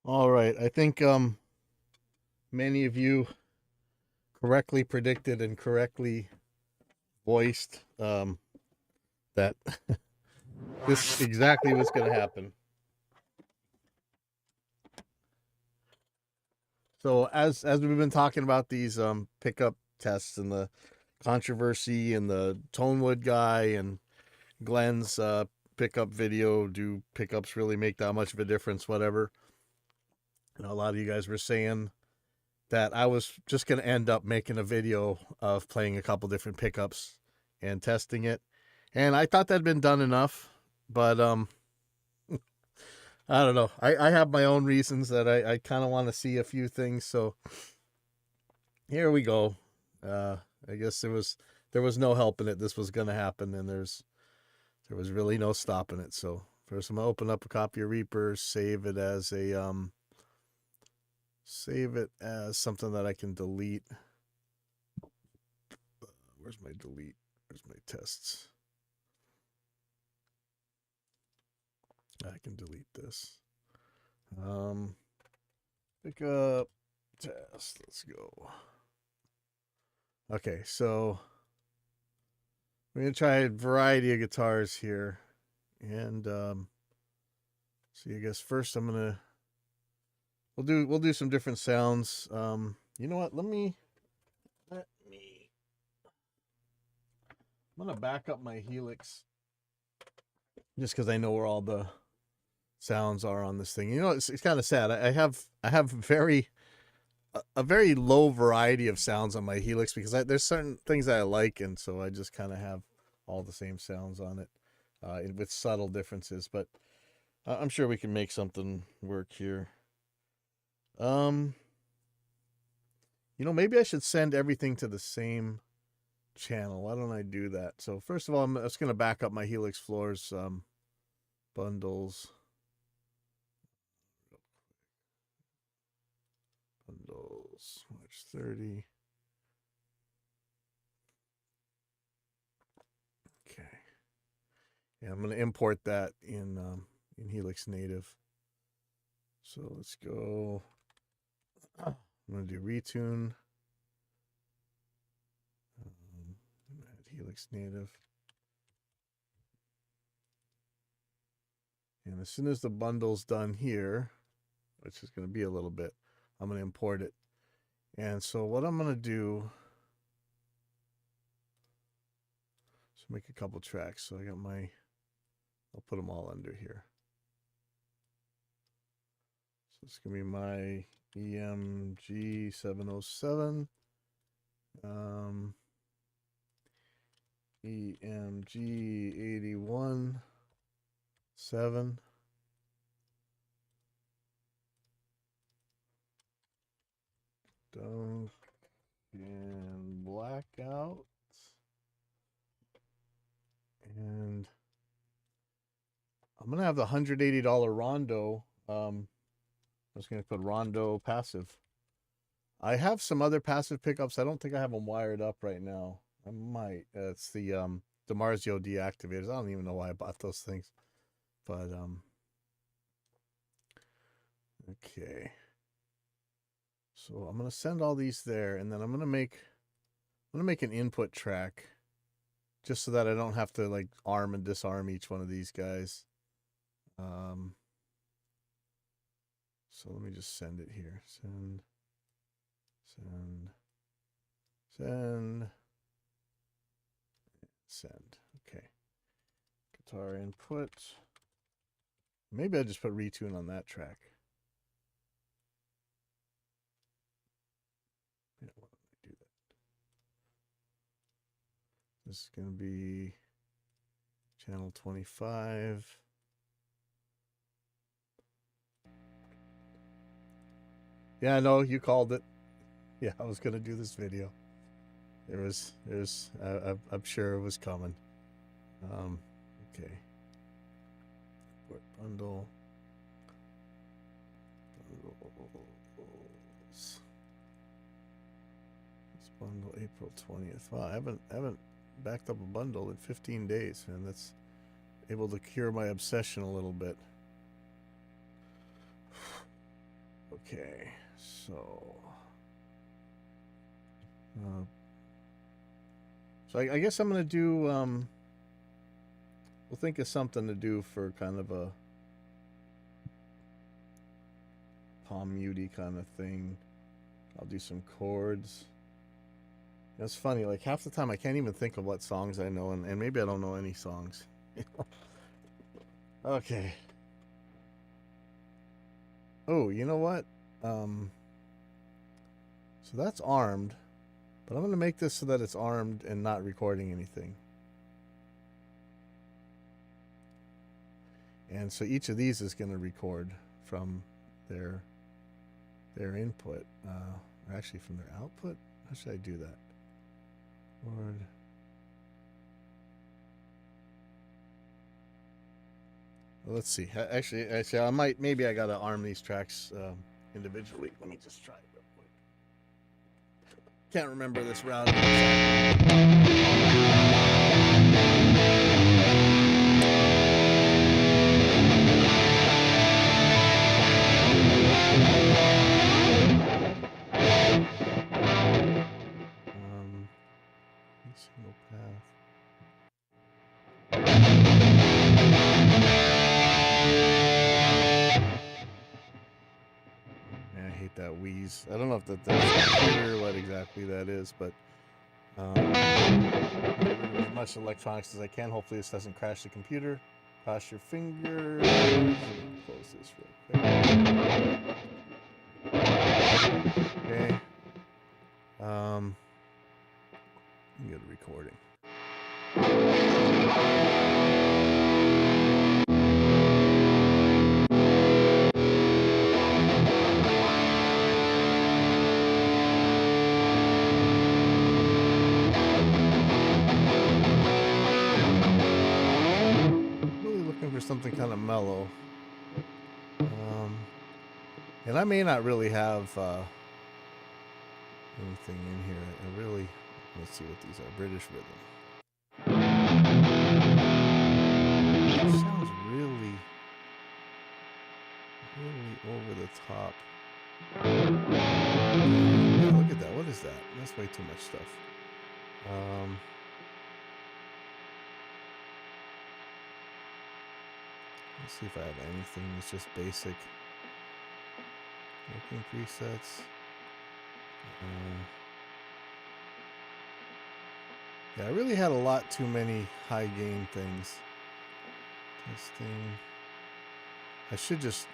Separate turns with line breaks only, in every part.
All right. I think many of you correctly predicted and correctly voiced that this exactly what's going to happen. So as we've been talking about these pickup tests and the controversy and the Tonewood guy and Glenn's pickup video, do pickups really make that much of a difference? Whatever. And a lot of you guys were saying that I was just going to end up making a video of playing a couple different pickups and testing it. And I thought that'd been done enough, but I don't know. I have my own reasons that I kind of want to see a few things. So here we go. Uh, I guess there was no helping it. This was going to happen, and there was really no stopping it. So first, I'm gonna open up a copy of Reaper, save it as something that I can delete. Where's my delete? Where's my tests? I can delete this. Pick up test. Let's go. Okay, so we're gonna try a variety of guitars here, and see. I guess first we'll do some different sounds. You know what? Let me. I'm gonna back up my Helix just because I know where all the sounds are on this thing. You know, it's kind of sad. I have a very low variety of sounds on my Helix because there's certain things that I like, and so I just kind of have all the same sounds on it, with subtle differences. But I'm sure we can make something work here. Um, maybe I should send everything to the same channel. Why don't I do that? So first of all, I'm just gonna back up my Helix Floors bundles. Bundles March 30. Okay. Yeah, I'm gonna import that in Helix Native. So let's go. I'm gonna do retune. Add Helix Native. And as soon as the bundle's done here, which is going to be a little bit, I'm going to import it. And so what I'm going to do is make a couple tracks. So I'll put them all under here. So it's going to be my EMG 707. EMG 81 7. Don't and blackout. And I'm gonna have the $180 Rondo. I'm just gonna put Rondo passive. I have some other passive pickups. I don't think I have them wired up right now. I might. It's the DiMarzio deactivators. I don't even know why I bought those things. But okay. So I'm gonna send all these there, and then I'm gonna make an input track, just so that I don't have to like arm and disarm each one of these guys. So let me just send it here. Send, send. Okay. Guitar input. Maybe I just put retune on that track. Yeah, why don't I do that? This is going to be channel 25. Yeah, no, you called it. Yeah, I was going to do this video. I'm sure it was coming. Okay. Bundle. Bundles. This bundle April 20th. Wow, I haven't backed up a bundle in 15 days, and that's able to cure my obsession a little bit. Okay, so I guess I'm gonna do we'll think of something to do for kind of a palm muty kind of thing. I'll do some chords. It's funny, like half the time I can't even think of what songs I know, and maybe I don't know any songs. Okay. Oh, you know what? So that's armed, but I'm going to make this so that it's armed and not recording anything. And so each of these is going to record from their input, or actually from their output. How should I do that? Lord. Well, let's see. Actually, I might. Maybe I gotta arm these tracks individually. Let me just try it real quick. Can't remember this route. Single path. Yeah, I hate that wheeze. I don't know if that's clear what exactly that is, but get rid of as much electronics as I can. Hopefully this doesn't crash the computer. Cross your fingers. Close this real quick. Okay. Get a recording. Really looking for something kind of mellow. And I may not really have anything in here. I really, let's see what these are. British rhythm. It sounds really over the top. Yeah, look at that. What is that? That's way too much stuff. Let's see if I have anything that's just basic. Working presets. Yeah, I really had a lot too many high gain things. Testing. I should just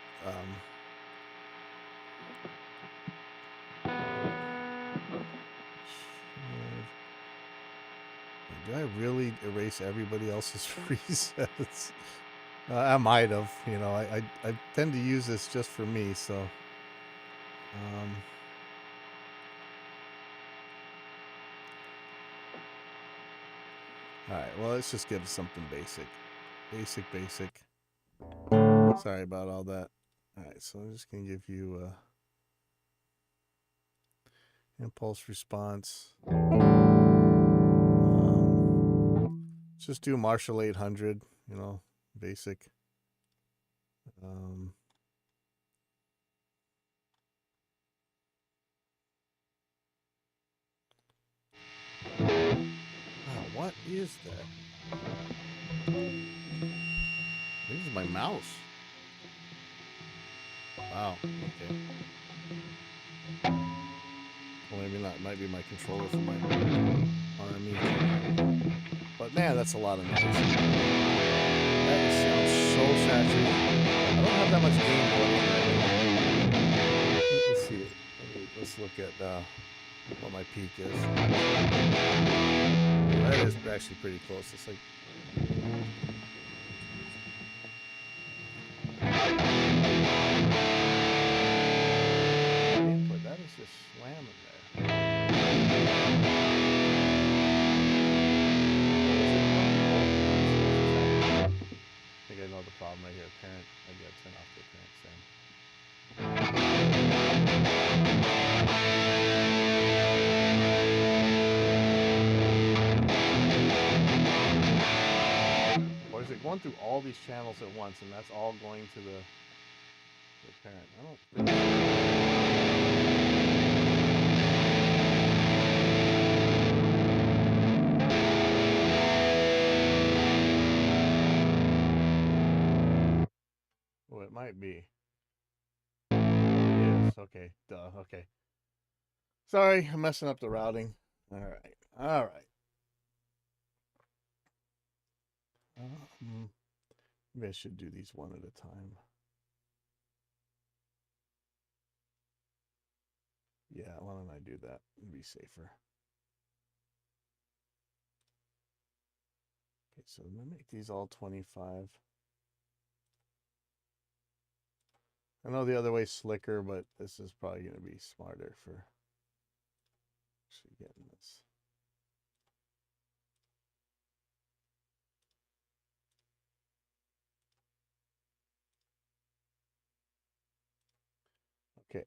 did I really erase everybody else's presets? I might have, you know, I tend to use this just for me, so alright, well, let's just give something basic. Basic. Sorry about all that. Alright, so I'm just going to give you impulse response. Just do Marshall 800, you know, basic. Wow, what is that? This is my mouse. Wow, okay. Well, maybe not. It might be my controller for my RME. But man, that's a lot of noise. That sounds so saturated. I don't have that much gain going on. Let's see. Let's look at what my peak is. That is actually pretty close. It's like input. That is just slamming there. I think I know the problem right here. Parent. I gotta turn off the parent sound. Or is it going through all these channels at once, and that's all going to the parent. I don't think so. Oh, it might be. Yes, okay. Duh, okay. Sorry, I'm messing up the routing. Alright. Alright. Maybe I should do these one at a time. Yeah, why don't I do that? It'd be safer. Okay, so I'm gonna make these all 25. I know the other way's slicker, but this is probably gonna be smarter for actually getting this. Okay.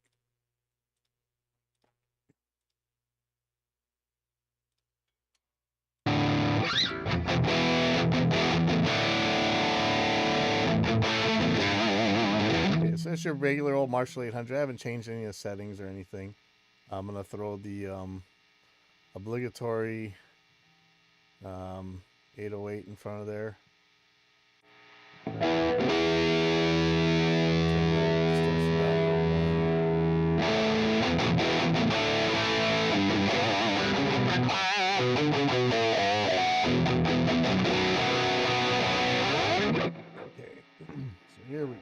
Okay, so that's your regular old Marshall 800. I haven't changed any of the settings or anything. I'm gonna throw the obligatory 808 in front of there. Okay, so here we go.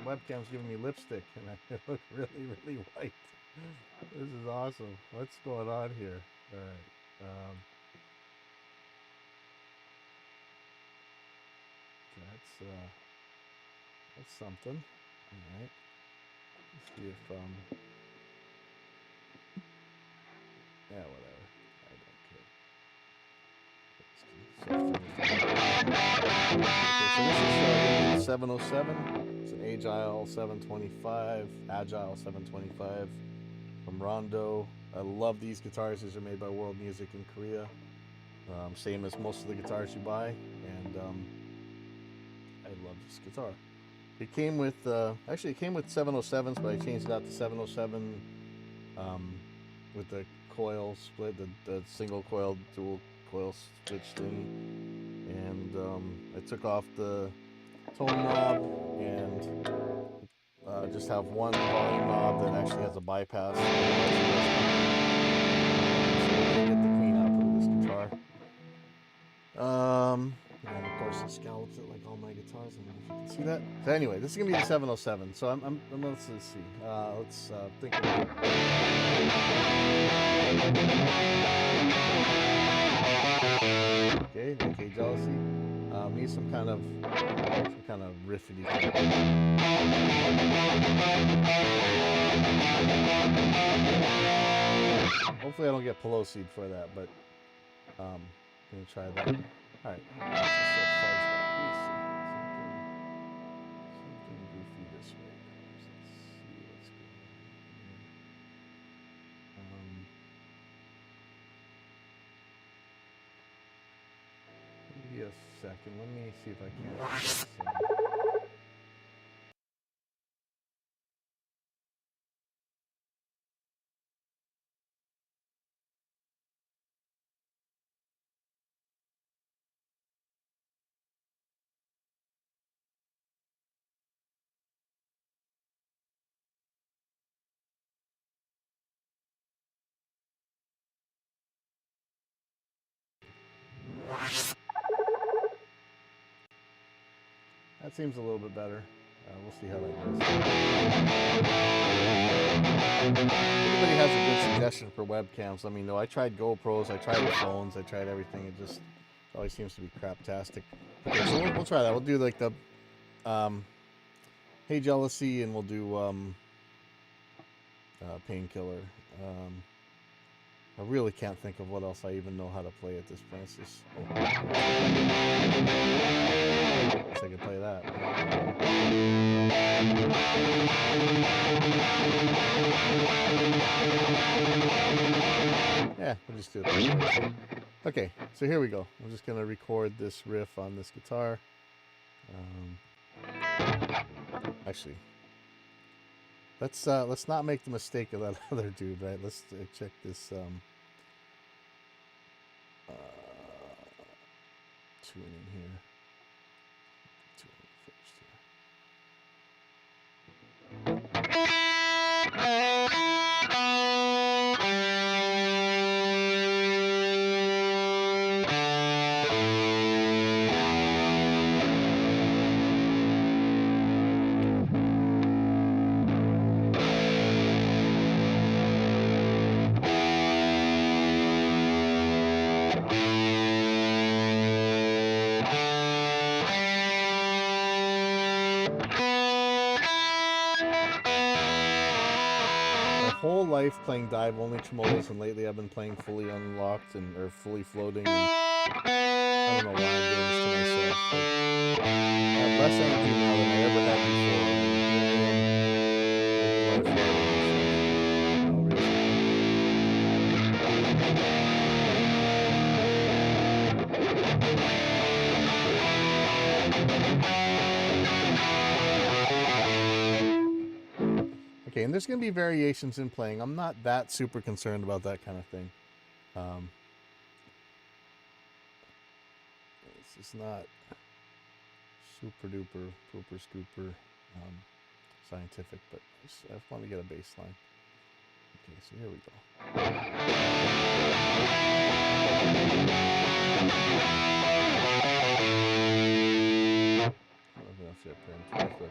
Webcam's giving me lipstick and I look really, really white. This is awesome. What's going on here? All right. That's something. All right. Let's see if yeah, whatever. I don't care. Okay, so this is 707. It's an Agile 725, Agile 725 from Rondo. I love these guitars. These are made by World Music in Korea. Same as most of the guitars you buy, and I love this guitar. It came with actually it came with 707s, but I changed it out to 707 with the coil split, the single coil dual coil switch thing, and I took off the tone knob and just have one volume knob that actually has a bypass. So we're gonna get the clean output of this guitar. And of course it scallops it like all my guitars. I don't know if you can see that. So anyway, this is gonna be the 707. So let's see. Let's think about it. Okay, okay, Jealousy. Need some kind of riffity thing. Hopefully I don't get Pelosi for that, but I'm gonna try that. All right. Something goofy this way. Let's see what's going on here. Give me a second. Let me see if I can. That seems a little bit better. We'll see how that goes. If anybody has a good suggestion for webcams, let me know. I tried GoPros, I tried phones, I tried everything. It just always seems to be craptastic. Okay, so we'll try that. We'll do like the Hey Jealousy, and we'll do Painkiller. I really can't think of what else I even know how to play at this point. It's just, I guess I could play that. Yeah, Yeah, we'll just do it. Okay, so here we go. I'm just gonna record this riff on this guitar. Actually, let's not make the mistake of that other dude, right? Let's check this tuning here. Tuning first here. Whole life playing dive only tremolos, and lately I've been playing fully unlocked or fully floating. And I don't know why I'm doing this to myself. But I have less energy now than I ever had before. Okay, and there's going to be variations in playing. I'm not that super concerned about that kind of thing. This is not super duper, pooper scooper scientific, but I just want to get a baseline. Okay, so here we go. I don't know if you're playing too much, but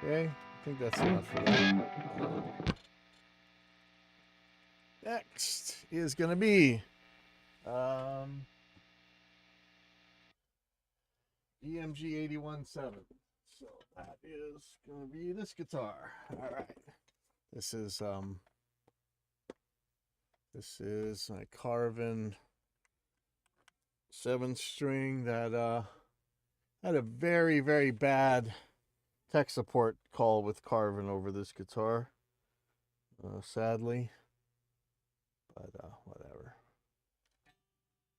okay, I think that's enough for that. Next is going to be EMG 817. So that is going to be this guitar. All right. This is my Carvin 7-string that had a very, very bad tech support call with Carvin over this guitar, sadly, but whatever.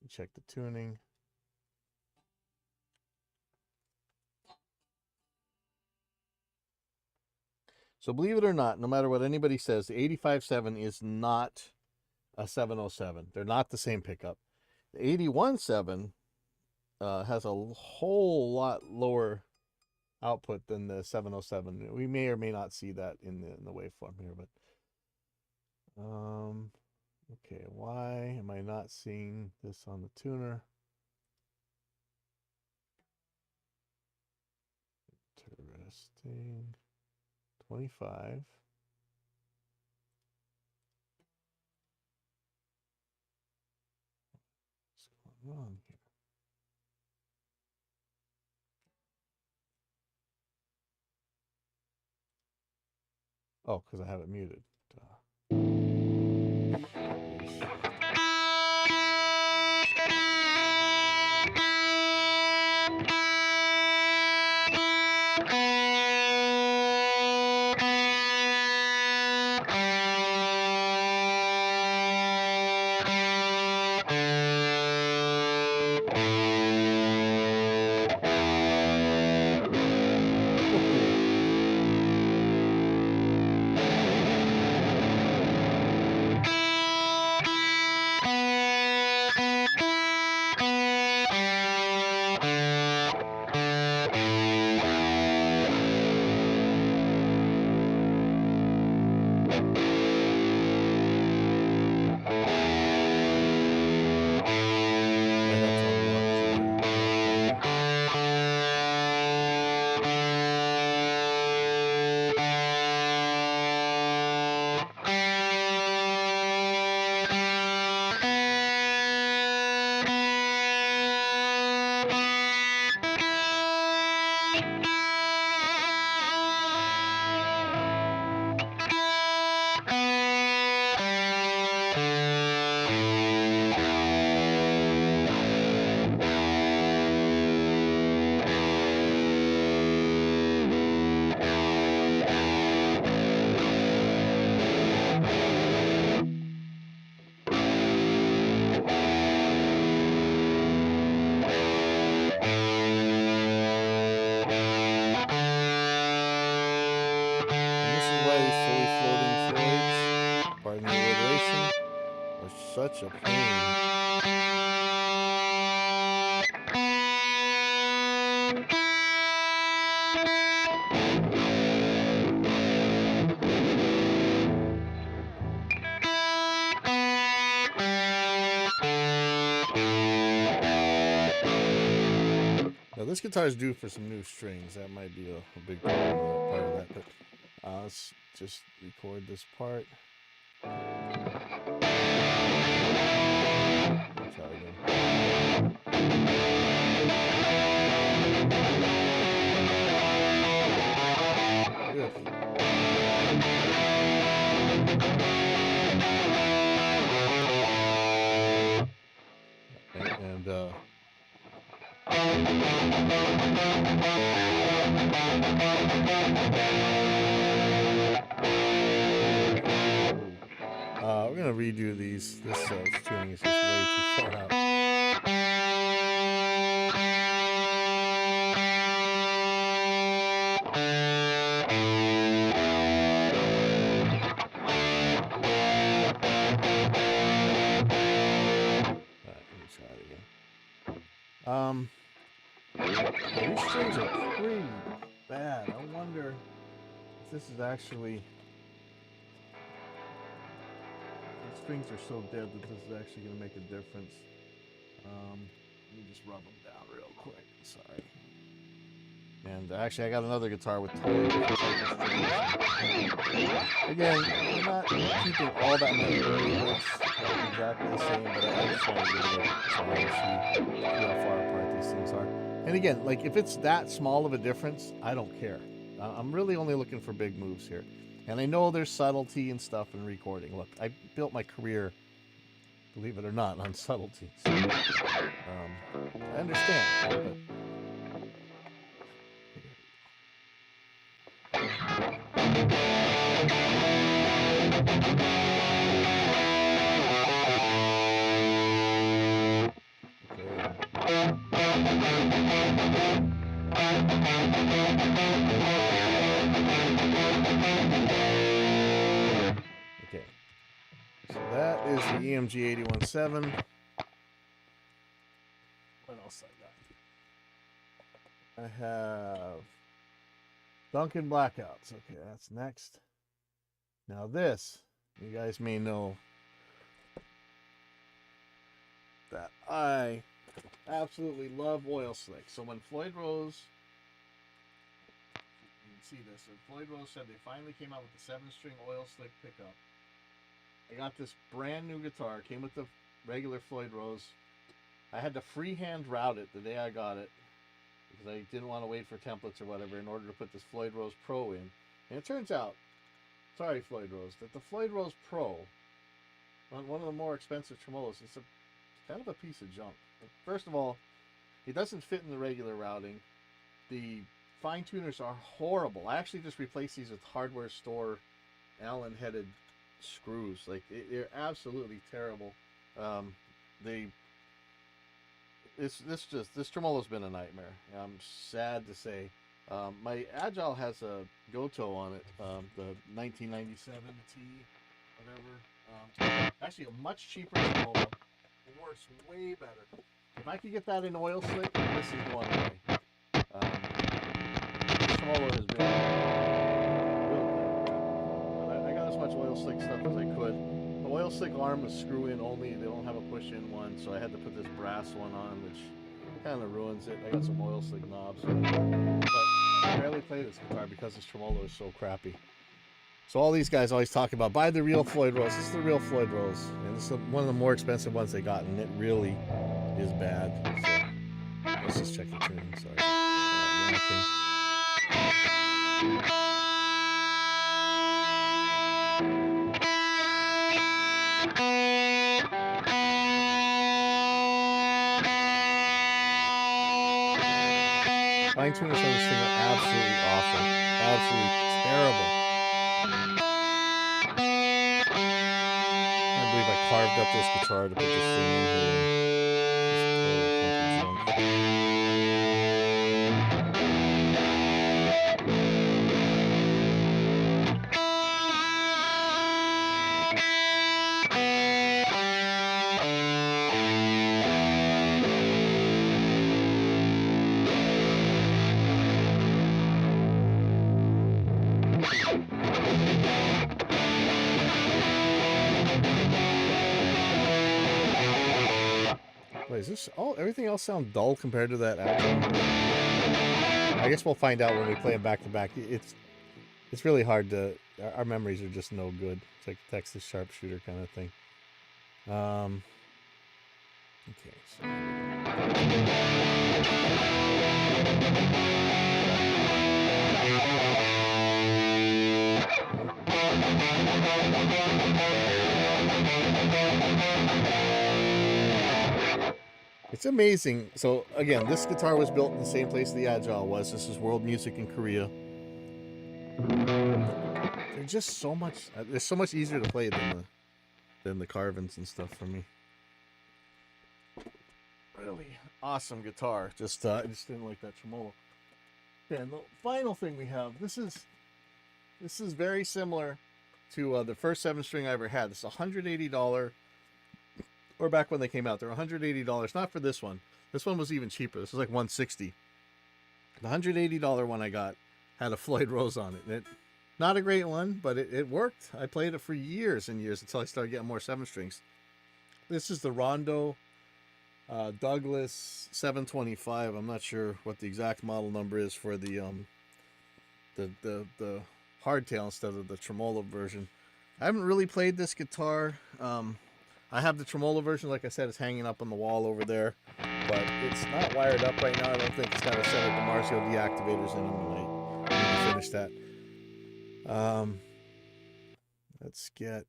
Check the tuning. So believe it or not, no matter what anybody says, the 85.7 is not a 707. They're not the same pickup. The 81.7 has a whole lot lower output than the 707. We may or may not see that in the waveform here, but okay, why am I not seeing this on the tuner? Interesting. 25. What's going on here? Oh, because I have it muted. pain. Now this guitar is due for some new strings. That might be a big part of that. But let's just record this part. Let's try again. Yeah. Okay, and we're gonna redo these. This tuning is just way too far out. These strings are pretty bad. I wonder if this is actually. The strings are so dead that this is actually going to make a difference. Let me just rub them down real quick. Sorry. And actually, I got another guitar with totally different strings. Again, I'm not keeping all that many variables exactly the same, but I just want to give it a try to see how far apart these things are. And again, like if it's that small of a difference, I don't care. I'm really only looking for big moves here. And I know there's subtlety and stuff in recording. Look, I built my career, believe it or not, on subtlety. So, I understand. But okay. So that is the EMG 817. What else I got? I have Duncan Blackouts. Okay, that's next. Now this, you guys may know that I absolutely love Oil Slick. So when Floyd Rose, you can see this, and Floyd Rose said they finally came out with the 7-string Oil Slick pickup. I got this brand new guitar, came with the regular Floyd Rose. I had to freehand route it the day I got it because I didn't want to wait for templates or whatever in order to put this Floyd Rose Pro in. And it turns out, sorry Floyd Rose, that the Floyd Rose Pro, one of the more expensive tremolos, is kind of a piece of junk. First of all, it doesn't fit in the regular routing. The fine tuners are horrible. I actually just replaced these with hardware store Allen headed screws. Like they're absolutely terrible. This tremolo's been a nightmare. I'm sad to say. My Agile has a Goto on it, the 1997 T, whatever. Actually, a much cheaper tremolo. It works way better. If I could get that in Oil Slick, this is the one way. This tremolo has been really good. But I got as much Oil Slick stuff as I could. The Oil Slick arm is screw in only. They don't have a push in one, so I had to put this brass one on, which kind of ruins it. I got some Oil Slick knobs, but I barely play this guitar because this tremolo is so crappy. So all these guys always talk about buy the real Floyd Rose. This is the real Floyd Rose, and this is one of the more expensive ones they got, and it really is bad. So let's just check the tuning. Sorry. Fine tuners on this thing are absolutely awful, absolutely terrible. I believe I carved up this guitar to put this thing in here. Wait, is this all? Everything else sound dull compared to that outro? I guess we'll find out when we play them back to back. It's really hard to. Our memories are just no good. It's like Texas Sharpshooter kind of thing. Okay. It's amazing. So again, this guitar was built in the same place the Agile was. This is World Music in Korea. They're just so much. They're so much easier to play than the Carvins and stuff for me. Really awesome guitar. Just I just didn't like that tremolo. Okay, and the final thing we have. This is very similar to the first 7-string I ever had. This is $180. Or back when they came out, they're $180. Not for this one. This one was even cheaper. This was like $160. The $180 one I got had a Floyd Rose on it. Not a great one, but it worked. I played it for years and years until I started getting more 7-strings. This is the Rondo Douglas 725. I'm not sure what the exact model number is for the hardtail instead of the tremolo version. I haven't really played this guitar. I have the tremolo version, like I said, it's hanging up on the wall over there, but it's not wired up right now. I don't think it's got a set of DiMarzio deactivators in them. I need to finish that. Let's get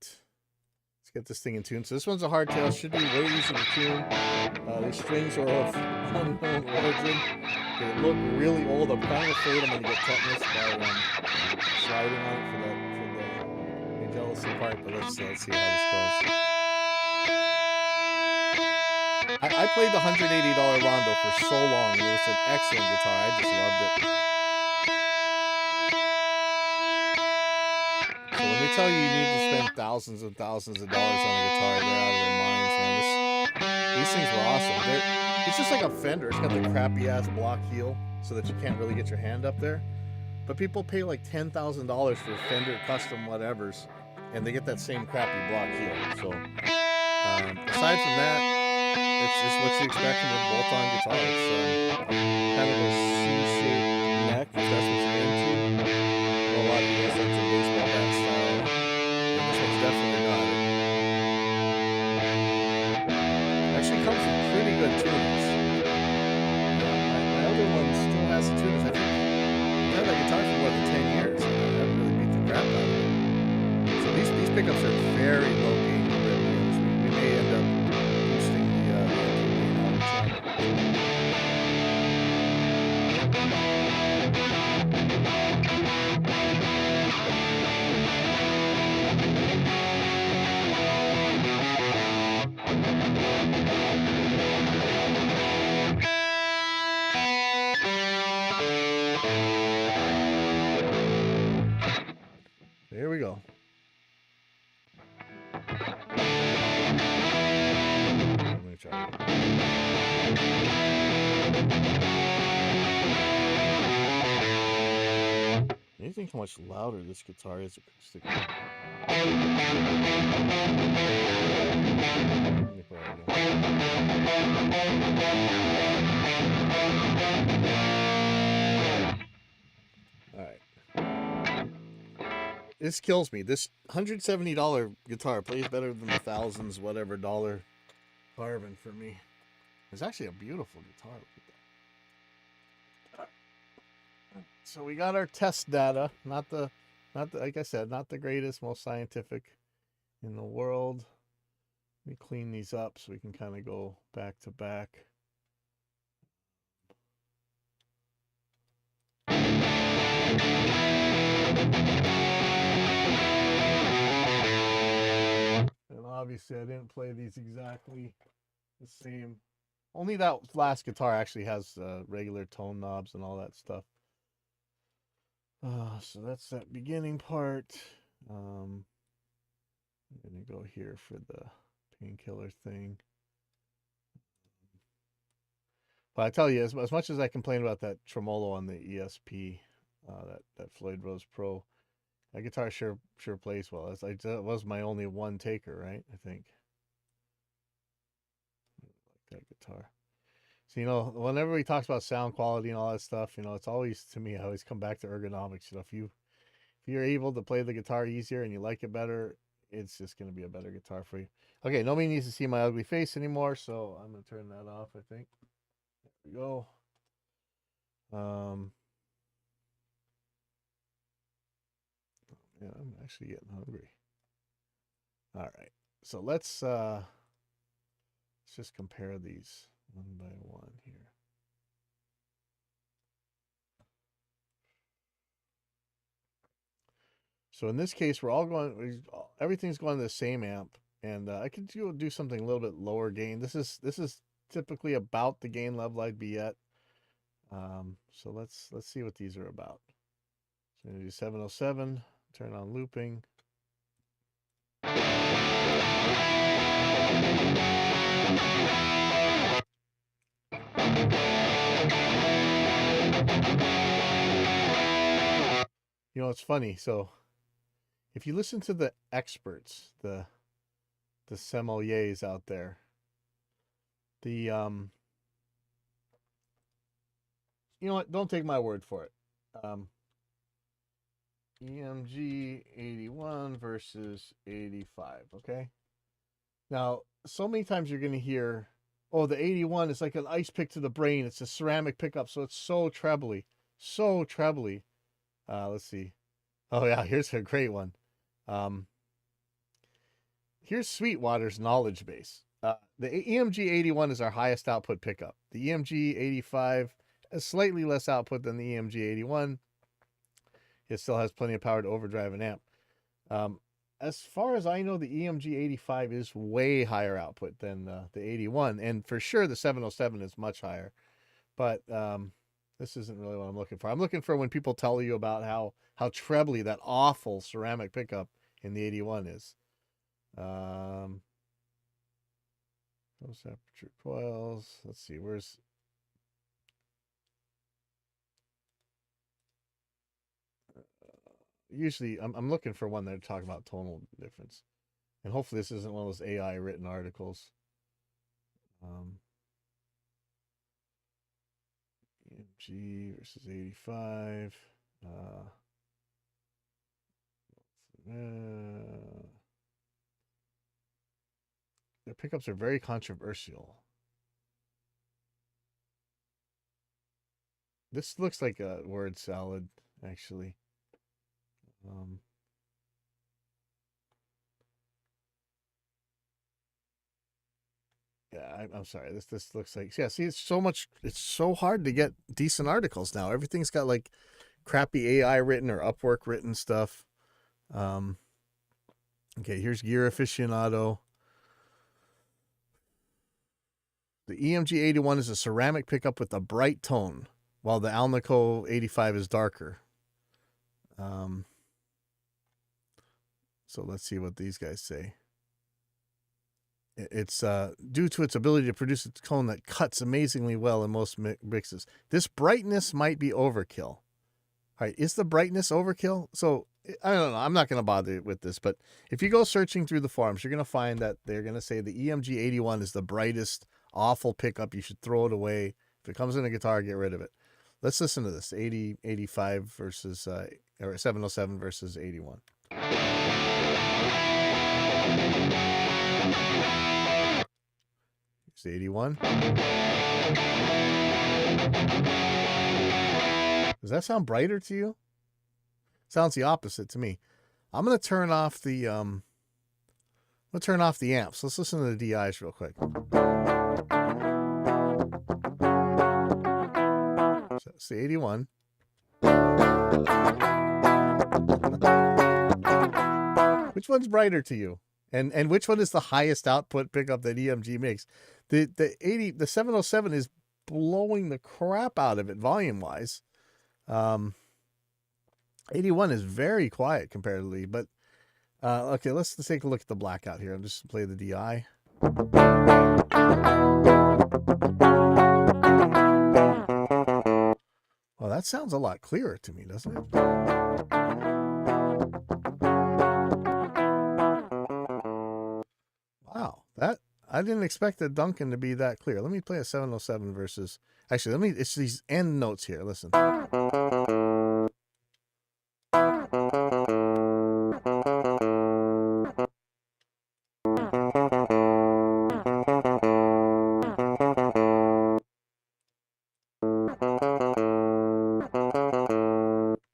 this thing in tune. So this one's a hardtail. Should be way easy to tune. The strings are of unknown origin. They look really old. I'm kind of afraid I'm going to get tetanus by sliding on it for the jealousy part, but let's see how this goes. I played the $180 Rondo for so long, and it was an excellent guitar. I just loved it. So when they tell you you need to spend thousands and thousands of dollars on a guitar, they're out of their minds, man. These things were awesome. It's just like a Fender. It's got the crappy ass block heel so that you can't really get your hand up there. But people pay like $10,000 for Fender custom whatevers, and they get that same crappy block heel. So aside from that, it's just what you expect from a bolt-on guitar. It's kind of a C-shaped neck, if that's what you're into. Well, a lot of you guys like the baseball bat style, and this one's definitely not it. Actually comes with pretty good tuners. My other one still has the tuners. I think I've had that guitar for more than 10 years, and I haven't really beat the crap out of it. So these pickups are very low gain compared to these. We may end up boosting the There we go. I'm gonna try it. You think how much louder this guitar is acoustic? Let me put it again. All right. This kills me. This $170 guitar plays better than the thousands, whatever dollar Carvin for me. It's actually a beautiful guitar. So we got our test data. Not the like I said, not the greatest, most scientific in the world. Let me clean these up so we can kind of go back to back. And obviously I didn't play these exactly the same. Only that last guitar actually has regular tone knobs and all that stuff. So that's that beginning part. I'm gonna go here for the painkiller thing. But I tell you, as much as I complain about that tremolo on the ESP, that Floyd Rose Pro, that guitar sure plays well. That was my only one taker, right? I think. Like that guitar. So, you know, whenever he talks about sound quality and all that stuff, you know, it's always, to me, I always come back to ergonomics. You know, if you're able to play the guitar easier and you like it better, it's just going to be a better guitar for you. Okay, nobody needs to see my ugly face anymore, so I'm going to turn that off, I think. There we go. Yeah, I'm actually getting hungry. All right, so let's just compare these one by one here. So in this case, everything's going to the same amp, and I could do something a little bit lower gain. This is typically about the gain level I'd be at. So let's see what these are about. So I'm gonna do 707, turn on looping. You know, it's funny. So if you listen to the experts, the sommeliers out there, you know what? Don't take my word for it. EMG 81 versus 85. Okay. Now, so many times you're going to hear, oh, the 81 is like an ice pick to the brain. It's a ceramic pickup, so it's so trebly. So trebly. Let's see. Oh, yeah, here's a great one. Here's Sweetwater's knowledge base. The EMG 81 is our highest output pickup. The EMG 85 has slightly less output than the EMG 81. It still has plenty of power to overdrive an amp. As far as I know, the EMG 85 is way higher output than the 81. And for sure, the 707 is much higher. But this isn't really what I'm looking for. I'm looking for when people tell you about how trebly that awful ceramic pickup in the 81 is. Those aperture coils. Let's see, where's... Usually, I'm looking for one that talk about tonal difference. And hopefully this isn't one of those AI written articles. EMG versus 85. Their pickups are very controversial. This looks like a word salad, actually. Yeah, I'm sorry. This looks like, yeah. See, it's so hard to get decent articles now. Everything's got like crappy AI written or Upwork written stuff. Okay, here's Gear Aficionado. The EMG 81 is a ceramic pickup with a bright tone, while the Alnico 85 is darker. So let's see what these guys say. It's due to its ability to produce a tone that cuts amazingly well in most mixes. This brightness might be overkill. All right, is the brightness overkill? So I don't know. I'm not going to bother with this, but if you go searching through the forums, you're going to find that they're going to say the EMG 81 is the brightest, awful pickup. You should throw it away. If it comes in a guitar, get rid of it. Let's listen to this. 85 versus, or 707 versus 81. It's 81. Does that sound brighter to you? Sounds the opposite to me. I'm going to turn off the amps. Let's listen to the DIs real quick. So it's the 81. Which one's brighter to you? And which one is the highest output pickup that EMG makes? The 707 is blowing the crap out of it volume wise. 81 is very quiet comparatively, but okay, let's take a look at the blackout here. I'll just play the DI. Well, that sounds a lot clearer to me, doesn't it? Wow, I didn't expect the Duncan to be that clear. Let me play a 707 versus. Actually, it's these end notes here. Listen.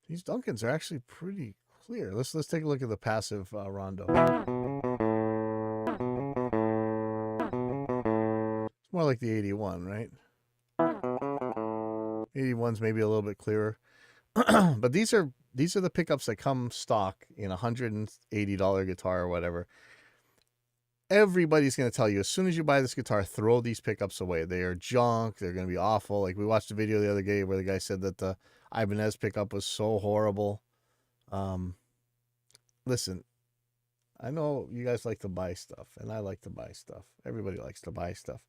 These Duncans are actually pretty clear. Let's take a look at the passive rondo. It's more like the 81, right? 81's maybe a little bit clearer. But these are the pickups that come stock in a $180 guitar or whatever. Everybody's going to tell you, as soon as you buy this guitar, throw these pickups away. They are junk. They're going to be awful. Like, we watched a video the other day where the guy said that the Ibanez pickup was so horrible. Listen, I know you guys like to buy stuff, and I like to buy stuff. Everybody likes to buy stuff.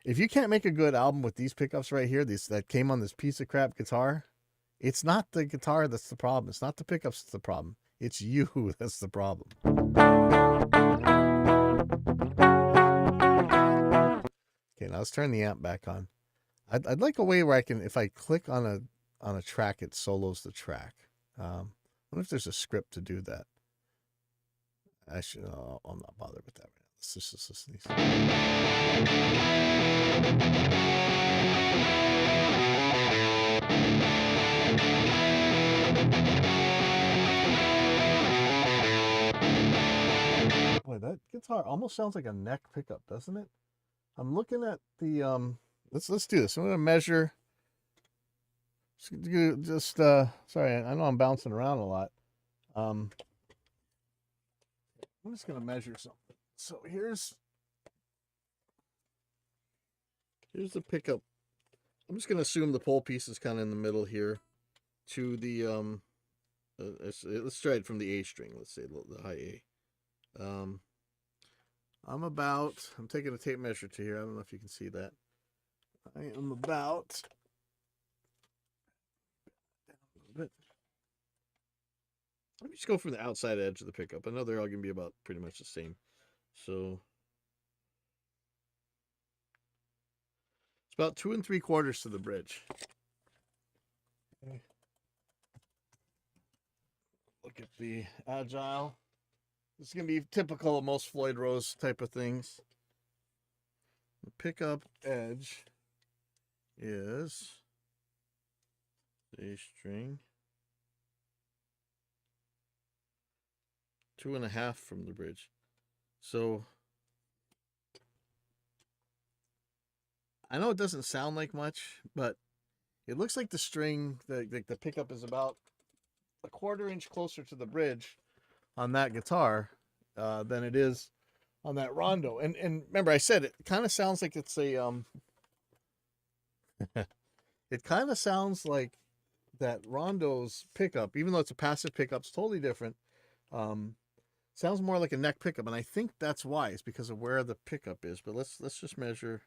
If you can't make a good album with these pickups right here, these that came on this piece of crap guitar, it's not the guitar that's the problem. It's not the pickups that's the problem. It's you that's the problem. Okay, now let's turn the amp back on. I'd like a way where I can, if I click on a track, it solos the track. I wonder if there's a script to do that. Actually, no, I'm not bothered with that right now. Let's just listen to these. Boy, that guitar almost sounds like a neck pickup, doesn't it? I'm looking at the let's do this. I'm gonna measure. Sorry, I know I'm bouncing around a lot. I'm just gonna measure something. So here's the pickup. I'm just gonna assume the pole piece is kind of in the middle here. To the let's try it from the A string. Let's say the high A. I'm taking a tape measure to here. I don't know if you can see that. I am about. Let me just go from the outside edge of the pickup. I know they're all going to be about pretty much the same. So it's about 2 3/4 to the bridge. Okay. Look at the Agile. This is going to be typical of most Floyd Rose type of things. The pickup edge is A string 2.5 from the bridge. So I know it doesn't sound like much, but it looks like the string, the pickup is about 1/4 inch closer to the bridge on that guitar than it is on that Rondo. And remember, I said it kind of sounds like it's a it kind of sounds like that Rondo's pickup, even though it's a passive pickup, it's totally different. Sounds more like a neck pickup, and I think that's why. It's because of where the pickup is. But let's just measure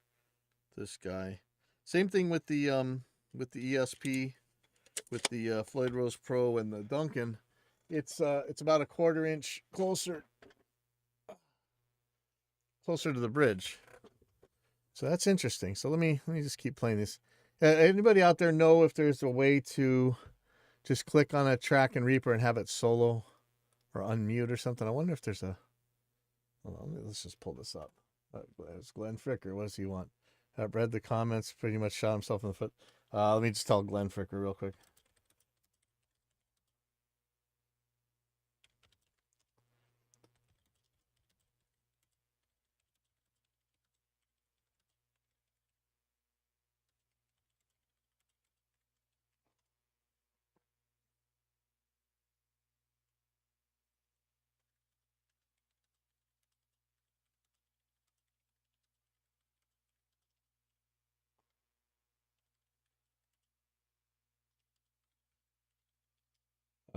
this guy. Same thing with the ESP, with the Floyd Rose Pro and the Duncan. It's about 1/4 inch closer to the bridge. So that's interesting. So let me just keep playing this. Anybody out there know if there's a way to just click on a track in Reaper and have it solo or unmute or something? I wonder if there's a. Hold on, let's just pull this up. It's Glenn Fricker. What does he want? I've read the comments. Pretty much shot himself in the foot. Let me just tell Glenn Fricker real quick.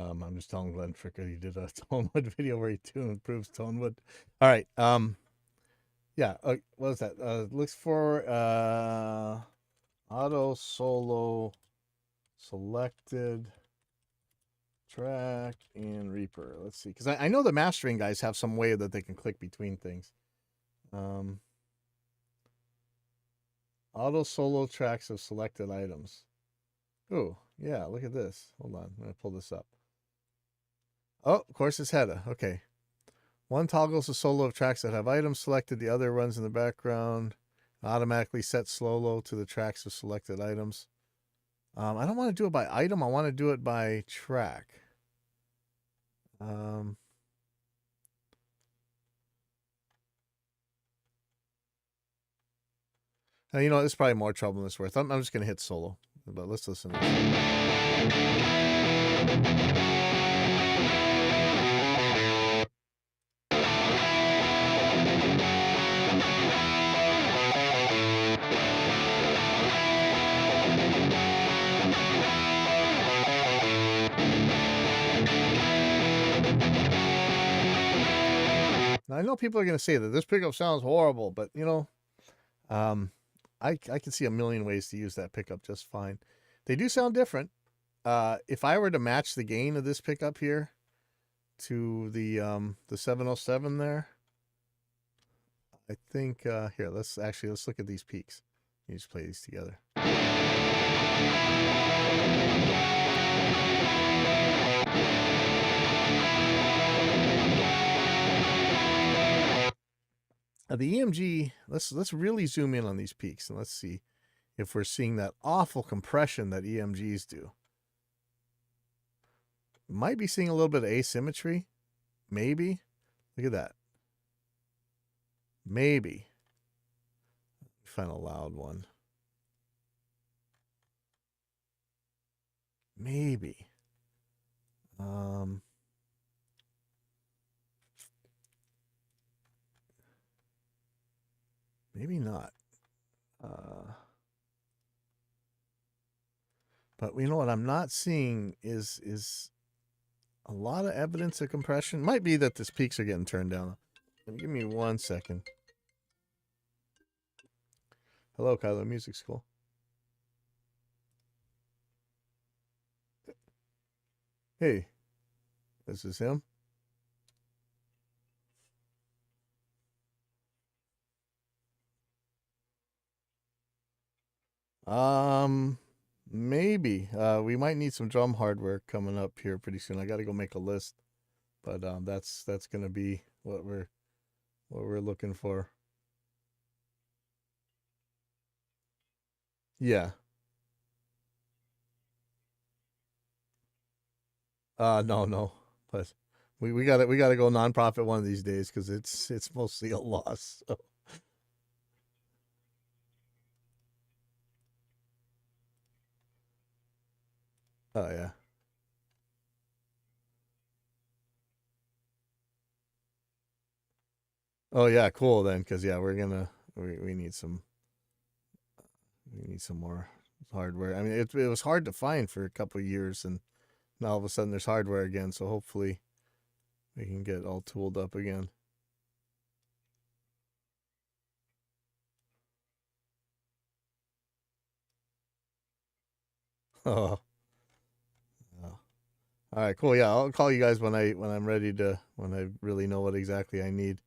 I'm just telling Glenn Fricker he did a Tonewood video where he improves Tonewood. All right. Yeah. What is that? Looks for auto solo selected track in Reaper. Let's see, because I know the mastering guys have some way that they can click between things. Auto solo tracks of selected items. Oh, yeah, look at this. Hold on, I'm going to pull this up. Oh, of course it's header. Okay. One toggles the solo of tracks that have items selected. The other runs in the background. Automatically sets solo to the tracks of selected items. I don't want to do it by item. I want to do it by track. Now, you know, it's probably more trouble than it's worth. I'm just going to hit solo. But let's listen to this. Now, I know people are going to say that this pickup sounds horrible, but you know, I can see a million ways to use that pickup just fine. They do sound different. If I were to match the gain of this pickup here to the 707 there, I think here let's look at these peaks. You just play these together. The EMG, let's really zoom in on these peaks and let's see if we're seeing that awful compression that EMGs do. Might be seeing a little bit of asymmetry. Maybe. Look at that. Maybe. Find a loud one. Maybe. Maybe not. But you know what I'm not seeing is a lot of evidence of compression. Might be that these peaks are getting turned down. Give me 1 second. Hello, Kylo Music School. Hey, this is him. Maybe. We might need some drum hardware coming up here pretty soon. I got to go make a list, but that's gonna be what we're looking for. Yeah. No, but we gotta go nonprofit one of these days because it's mostly a loss. So. Oh yeah. Oh yeah, cool then, because yeah, we need some more hardware. I mean, it was hard to find for a couple of years, and now all of a sudden there's hardware again. So hopefully we can get all tooled up again. Oh. All right, cool. Yeah, I'll call you guys when I'm ready to when I really know what exactly I need.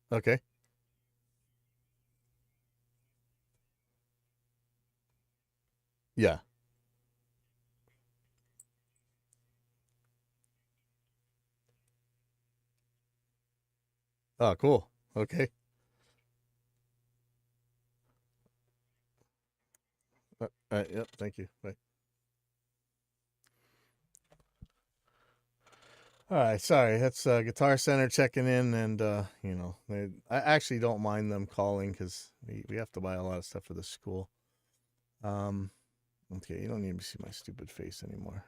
Okay. Yeah. Oh, cool. Okay. All right. Yep. Thank you. Bye. All right. Sorry. That's Guitar Center checking in, and you know, I actually don't mind them calling because we have to buy a lot of stuff for the school. Okay. You don't need to see my stupid face anymore.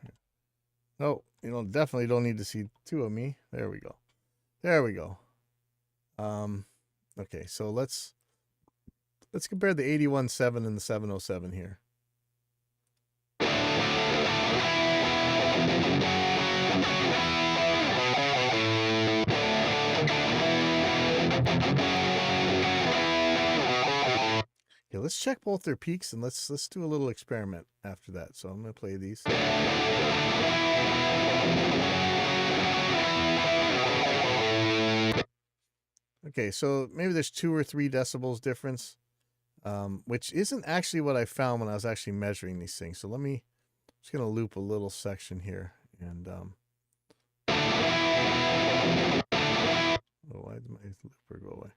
Oh, you know, definitely don't need to see two of me. There we go. There we go. Okay. So let's compare the 81.7 and the 707 here. Okay, let's check both their peaks and let's do a little experiment after that. So I'm gonna play these. Okay, so maybe there's 2 or 3 decibels difference, which isn't actually what I found when I was actually measuring these things. So just gonna loop a little section here, and oh, why did my looper go away?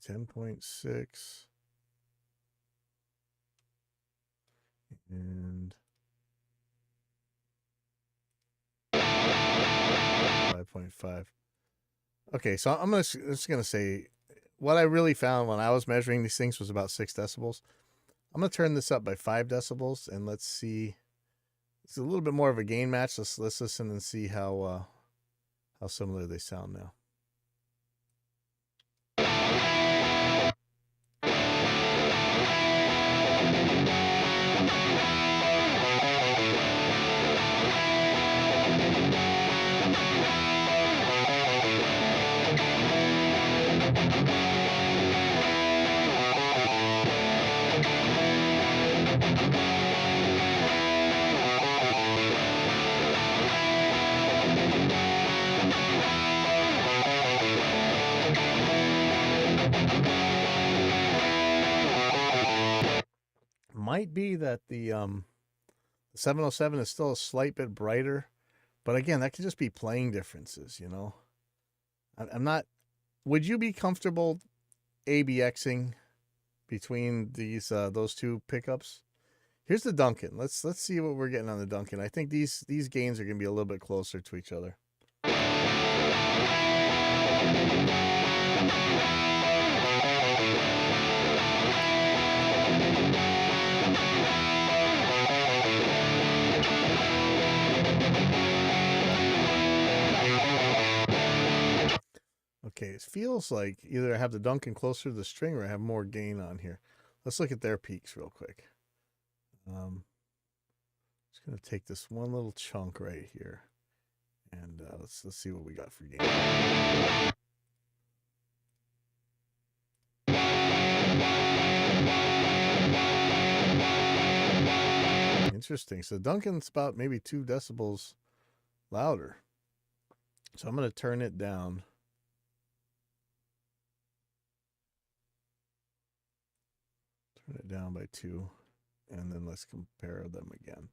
10.6 and 5.5. Okay, so I'm just gonna say what I really found when I was measuring these things was about 6 decibels. I'm gonna turn this up by 5 decibels, and let's see. It's a little bit more of a gain match. Let's listen and see how similar they sound now. Might be that the 707 is still a slight bit brighter, but again, that could just be playing differences, you know. I'm not. Would you be comfortable ABXing between those 2 pickups? Here's the Duncan. Let's see what we're getting on the Duncan. I think these gains are gonna be a little bit closer to each other. Okay, it feels like either I have the Duncan closer to the string or I have more gain on here. Let's look at their peaks real quick. Just gonna take this one little chunk right here, and let's see what we got for gain. Interesting. So Duncan's about maybe 2 decibels louder. So I'm gonna turn it down. Turn it down by 2, and then let's compare them again.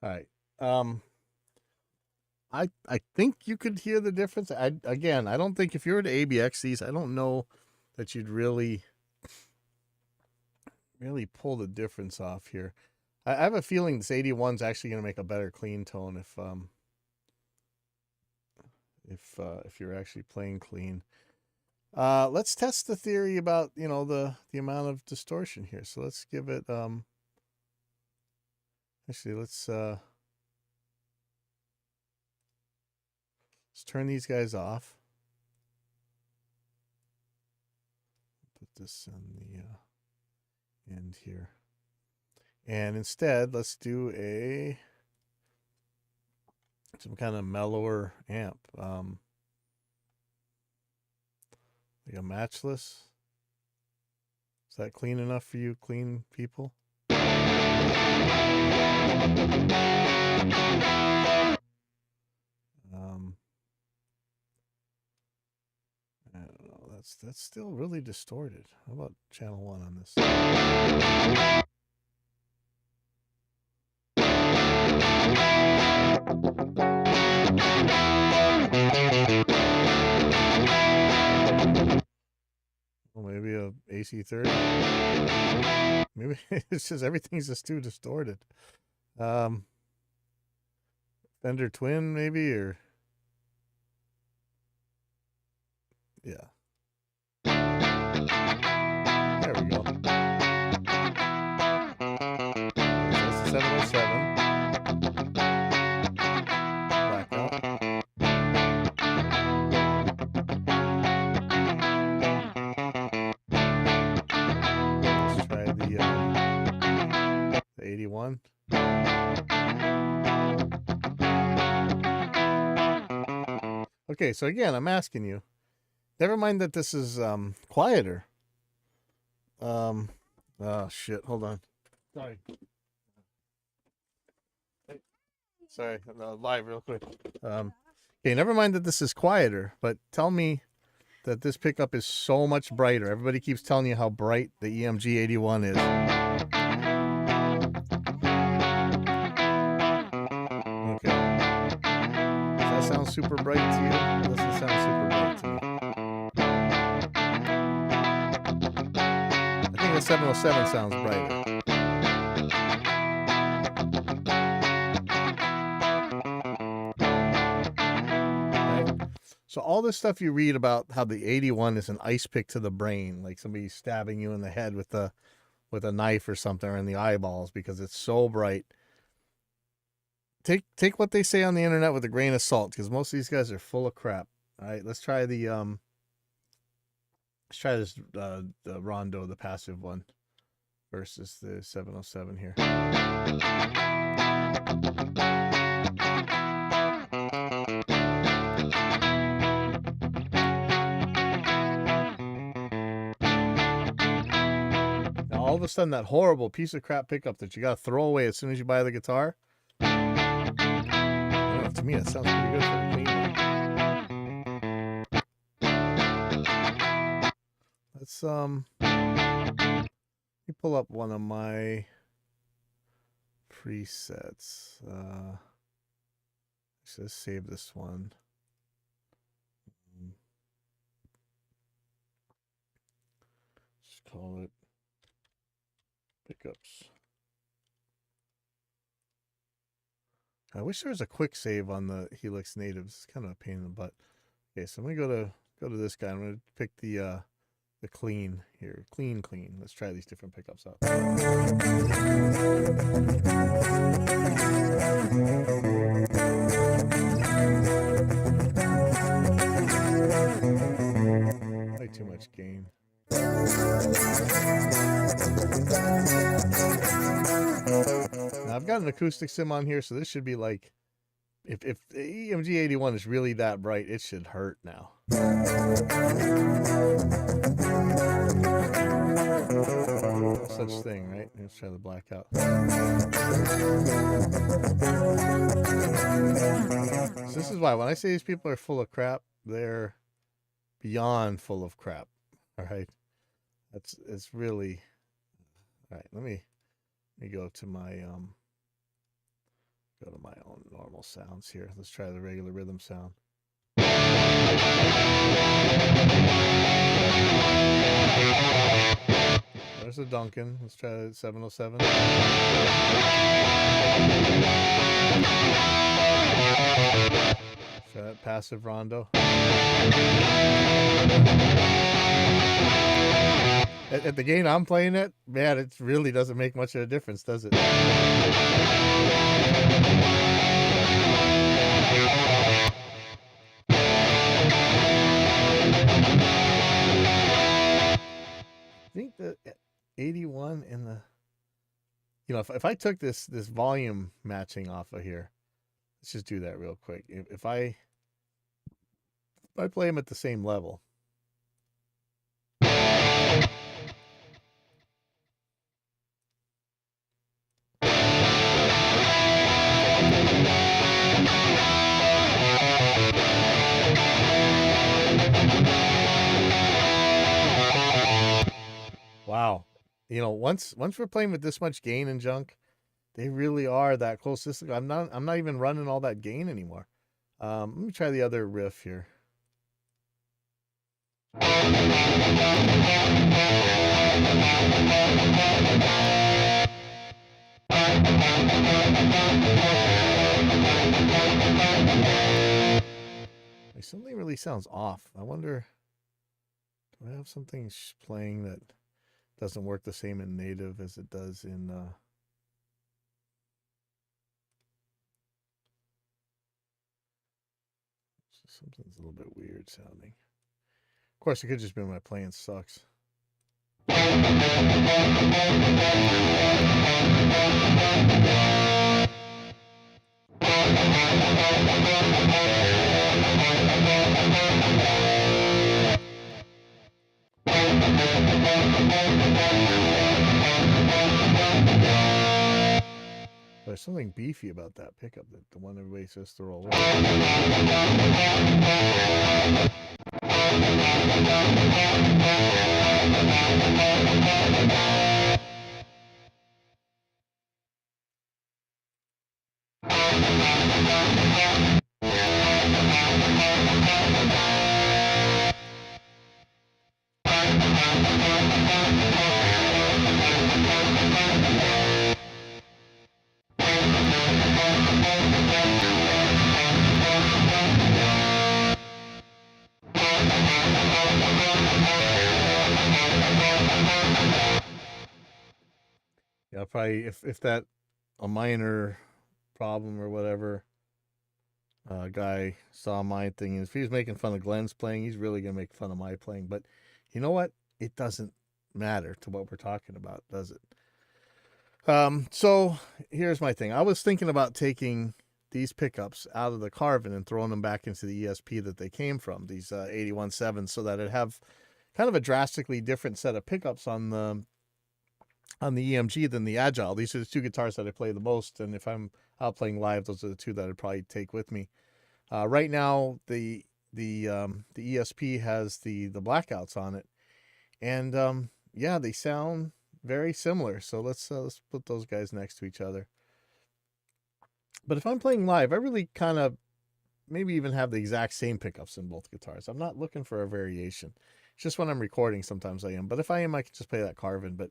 All right. I think you could hear the difference. I don't think if you were to ABX these, I don't know that you'd really pull the difference off here. I have a feeling this 81's actually going to make a better clean tone if you're actually playing clean. Let's test the theory about, you know, the amount of distortion here. So let's give it actually let's turn these guys off. Put this on the end here. And instead, let's do some kind of mellower amp. Like a matchless. Is that clean enough for you, clean people? I don't know. That's still really distorted. How about channel 1 on this? Well, maybe a AC30. Maybe it's just everything's just too distorted. Fender Twin, maybe, or yeah. There we go. That's the 707. Blackout. Okay, so again, I'm asking you. Never mind that this is quieter. Oh shit! Hold on. Sorry. Sorry, live real quick. Okay, never mind that this is quieter, but tell me that this pickup is so much brighter. Everybody keeps telling you how bright the EMG 81 is. Okay. Does that sound super bright to you? It doesn't sound super bright to me. I think the 707 sounds brighter. So all this stuff you read about how the 81 is an ice pick to the brain, like somebody stabbing you in the head with a knife or something, or in the eyeballs because it's so bright. Take what they say on the internet with a grain of salt, because most of these guys are full of crap. All right, let's try this the Rondo, the passive one, versus the 707 here. All of a sudden, that horrible piece of crap pickup that you got to throw away as soon as you buy the guitar. To me, that sounds pretty good for the clean one. Let's let me pull up one of my presets. Let's save this one. Just call it pickups. I wish there was a quick save on the Helix natives. It's kind of a pain in the butt. Okay, so I'm gonna go to this guy. I'm gonna pick the clean here. Clean. Let's try these different pickups out. Way too much gain. Now I've got an acoustic sim on here, so this should be like, if the EMG 81 is really that bright, it should hurt now. No such thing, right? Let's try the blackout. So this is why when I say these people are full of crap, they're beyond full of crap. All right, it's really all right. Let me go to my own normal sounds here. Let's try the regular rhythm sound. There's the Duncan. Let's try the 707. Try that passive Rondo. At the gain I'm playing it, man, it really doesn't make much of a difference, does it? I think the 81 and the, if I took this volume matching off of here, let's just do that real quick. If I play them at the same level. Wow. Once we're playing with this much gain and junk, they really are that close. I'm not even running all that gain anymore. Let me try the other riff here. Something really sounds off. I wonder, do I have something playing that doesn't work the same in native as it does in something's a little bit weird sounding. Of course, it could just be my playing sucks. There's something beefy about that pickup, the one everybody says to roll. Yeah, probably if that a minor problem or whatever, guy saw my thing. If he was making fun of Glenn's playing, he's really gonna make fun of my playing. But you know what? It doesn't matter to what we're talking about, does it? So here's my thing. I was thinking about taking these pickups out of the Carvin and throwing them back into the ESP that they came from, these 81.7s, so that it have kind of a drastically different set of pickups on the EMG than the Agile. These are the two guitars that I play the most, and if I'm out playing live, those are the two that I'd probably take with me. Right now, the ESP has the blackouts on it, and yeah, they sound very similar. So let's put those guys next to each other. But if I'm playing live, I really kind of maybe even have the exact same pickups in both guitars. I'm not looking for a variation. It's just when I'm recording, sometimes I am. But if I am, I can just play that Carvin. But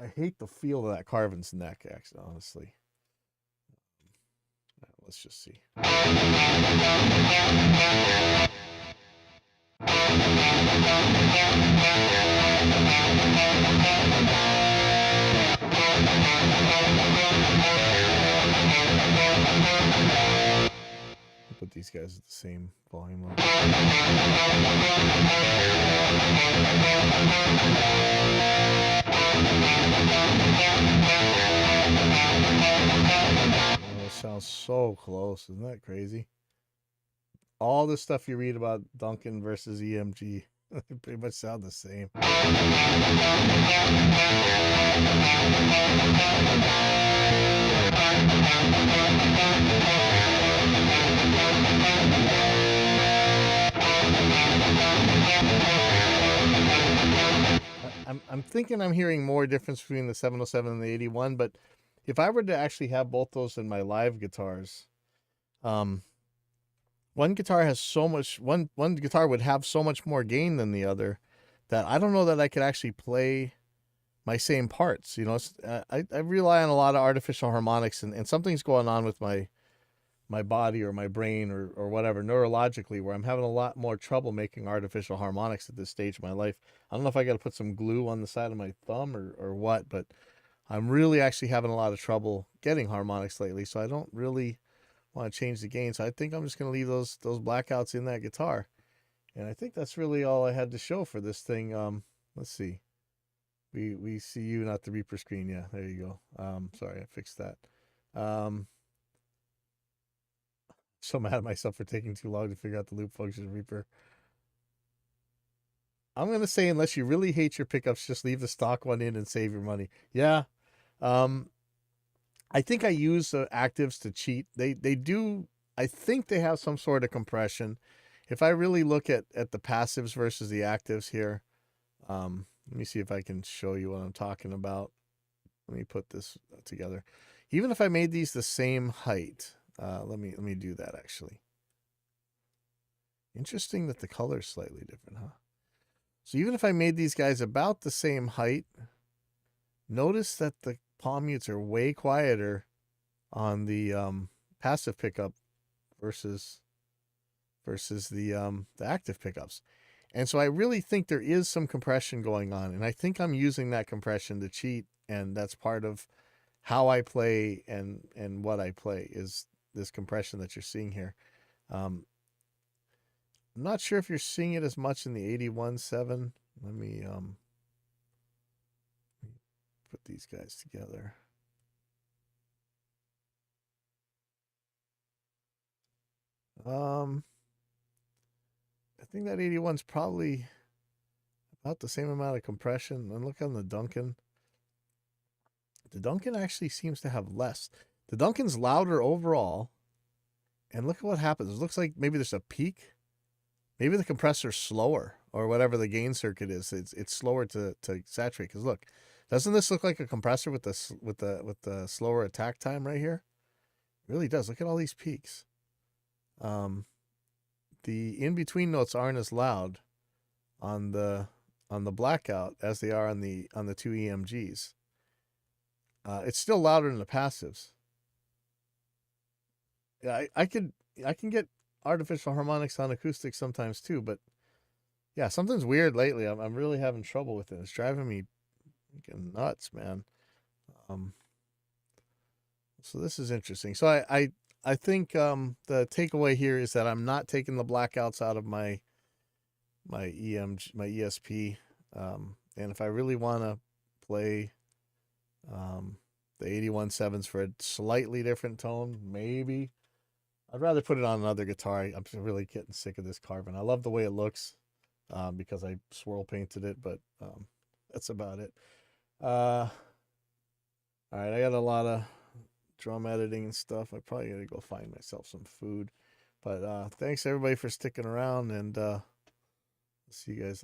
I hate the feel of that Carvin's neck, actually, honestly. Let's just see. Put these guys at the same volume level. Oh, it sounds so close. Isn't that crazy? All the stuff you read about Duncan versus EMG pretty much sound the same. I'm thinking I'm hearing more difference between the 707 and the 81, but if I were to actually have both those in my live guitars, one guitar has so much one guitar would have so much more gain than the other that I don't know that I could actually play my same parts. You know, I rely on a lot of artificial harmonics, and something's going on with my body or my brain or whatever neurologically, where I'm having a lot more trouble making artificial harmonics at this stage of my life. I don't know if I got to put some glue on the side of my thumb or what, but I'm really actually having a lot of trouble getting harmonics lately. So I don't really want to change the gain. So I think I'm just going to leave those blackouts in that guitar. And I think that's really all I had to show for this thing. Let's see. We see you, not the Reaper screen. Yeah, there you go. Sorry, I fixed that. So mad at myself for taking too long to figure out the loop function of Reaper. I'm gonna say, unless you really hate your pickups, just leave the stock one in and save your money. Yeah. I think I use actives to cheat. They do. I think they have some sort of compression. If I really look at the passives versus the actives here, let me see if I can show you what I'm talking about. Let me put this together. Even if I made these the same height, let me do that actually. Interesting that the color is slightly different, huh? So even if I made these guys about the same height, notice that the palm mutes are way quieter on the passive pickup versus the active pickups. And so I really think there is some compression going on, and I think I'm using that compression to cheat, and that's part of how I play and what I play is this compression that you're seeing here. I'm not sure if you're seeing it as much in the 81.7. Let me put these guys together. I think that 81's probably About the same amount of compression. And look on the Duncan. The Duncan actually seems to have less. The Duncan's louder overall. And look at what happens. It looks like maybe there's a peak. Maybe the compressor's slower or whatever the gain circuit is. It's slower to saturate. Because look, doesn't this look like a compressor with the slower attack time right here? It really does. Look at all these peaks. The in-between notes aren't as loud on the blackout as they are on the two EMGs. It's still louder than the passives. Yeah, I can get artificial harmonics on acoustics sometimes too, but yeah, something's weird lately. I'm really having trouble with it. It's driving me nuts, man. So this is interesting. So I think the takeaway here is that I'm not taking the blackouts out of my ESP, and if I really want to play the 81.7s for a slightly different tone, maybe I'd rather put it on another guitar. I'm really getting sick of this Carbon. I love the way it looks because I swirl painted it, but that's about it. All right, I got a lot of drum editing and stuff. I probably gotta go find myself some food. But thanks everybody for sticking around, and see you guys